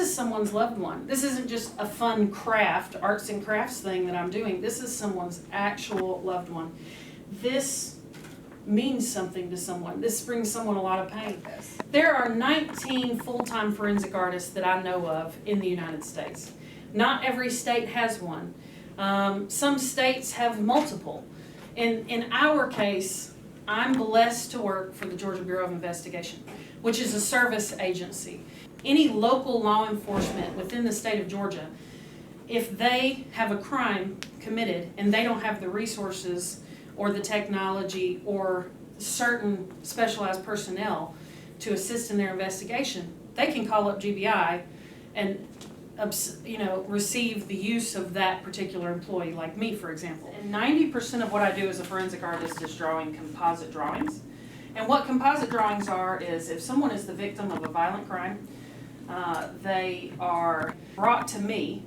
is someone's loved one. This isn't just a fun craft, arts and crafts thing that I'm doing. This is someone's actual loved one. This means something to someone. This brings someone a lot of pain. There are 19 full-time forensic artists that I know of in the United States. Not every state has one. Some states have multiple. In our case, I'm blessed to work for the Georgia Bureau of Investigation, which is a service agency. Any local law enforcement within the state of Georgia, if they have a crime committed and they don't have the resources or the technology or certain specialized personnel to assist in their investigation, they can call up GBI and receive the use of that particular employee, like me, for example. And 90% of what I do as a forensic artist is drawing composite drawings. And what composite drawings are is if someone is the victim of a violent crime, they are brought to me,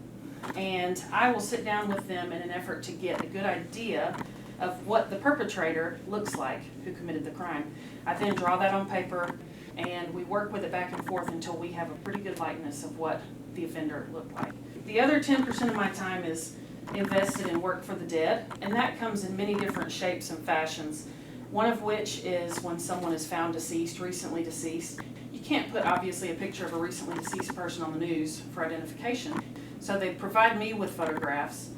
and I will sit down with them in an effort to get a good idea of what the perpetrator looks like who committed the crime. I then draw that on paper, and we work with it back and forth until we have a pretty good likeness of what the offender looked like. The other 10% of my time is invested in work for the dead, and that comes in many different shapes and fashions. One of which is when someone is found deceased, recently deceased. You can't put, obviously, a picture of a recently deceased person on the news for identification. So they provide me with photographs,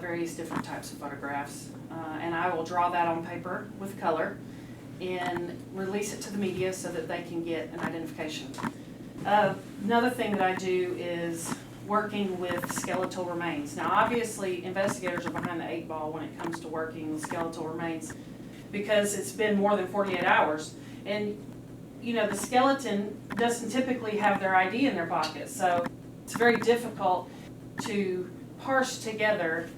various different types of photographs, and I will draw that on paper with color and release it to the media so that they can get an identification. Another thing that I do is working with skeletal remains. Now, obviously, investigators are behind the 8 ball when it comes to working with skeletal remains, because it's been more than 48 hours. And, the skeleton doesn't typically have their ID in their pocket, so it's very difficult to parse together,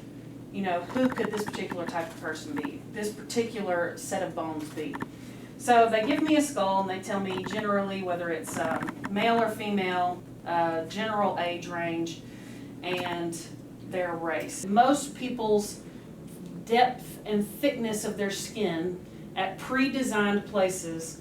who could this particular type of person be, this particular set of bones be. So they give me a skull and they tell me generally whether it's male or female, general age range, and their race. Most people's depth and thickness of their skin at pre-designed places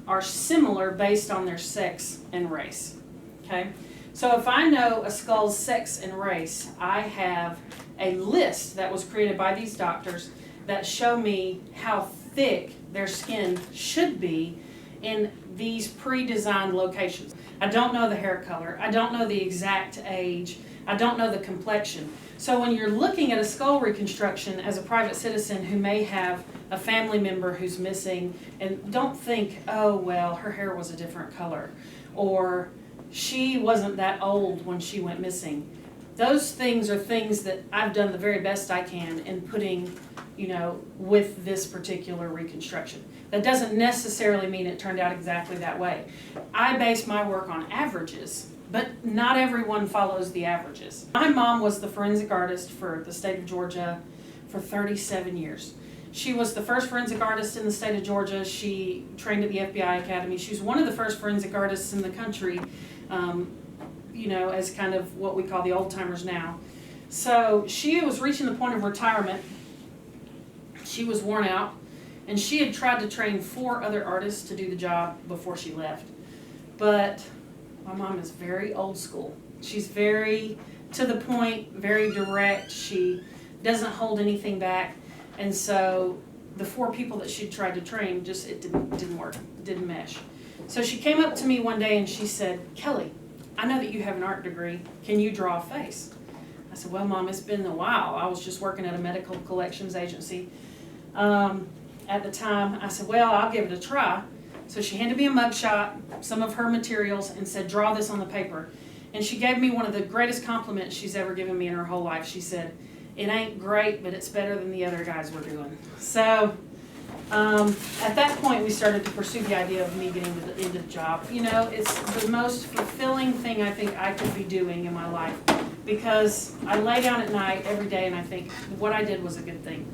are similar based on their sex and race. Okay? So if I know a skull's sex and race, I have a list that was created by these doctors that show me how thick their skin should be in these pre-designed locations. I don't know the hair color. I don't know the exact age. I don't know the complexion. So when you're looking at a skull reconstruction as a private citizen who may have a family member who's missing, and don't think, oh, well, her hair was a different color, or she wasn't that old when she went missing. Those things are things that I've done the very best I can in putting, with this particular reconstruction. That doesn't necessarily mean it turned out exactly that way. I base my work on averages, but not everyone follows the averages. My mom was the forensic artist for the state of Georgia for 37 years. She was the first forensic artist in the state of Georgia. She trained at the FBI Academy. She was one of the first forensic artists in the country, as kind of what we call the old timers now. So she was reaching the point of retirement. She was worn out, and she had tried to train 4 other artists to do the job before she left. But my mom is very old school. She's very to the point, very direct. She doesn't hold anything back. And so the 4 people that she'd tried to train, it didn't work. It didn't mesh. So she came up to me one day and she said, "Kelly, I know that you have an art degree. Can you draw a face?" I said, "Well, Mom, it's been a while. I was just working at a medical collections agency at the time." I said, "Well, I'll give it a try." So she handed me a mugshot, some of her materials, and said, "Draw this on the paper." And she gave me one of the greatest compliments she's ever given me in her whole life. She said, "It ain't great, but it's better than the other guys were doing." So at that point, we started to pursue the idea of me getting into the job. It's the most fulfilling thing I think I could be doing in my life, because I lay down at night every day and I think what I did was a good thing.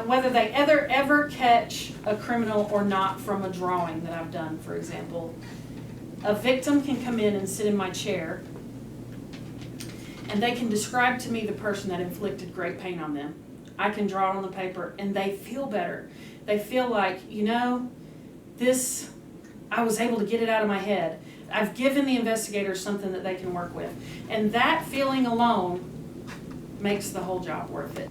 Whether they ever catch a criminal or not from a drawing that I've done, for example, a victim can come in and sit in my chair and they can describe to me the person that inflicted great pain on them. I can draw it on the paper and they feel better. They feel like, I was able to get it out of my head. I've given the investigators something that they can work with. And that feeling alone makes the whole job worth it.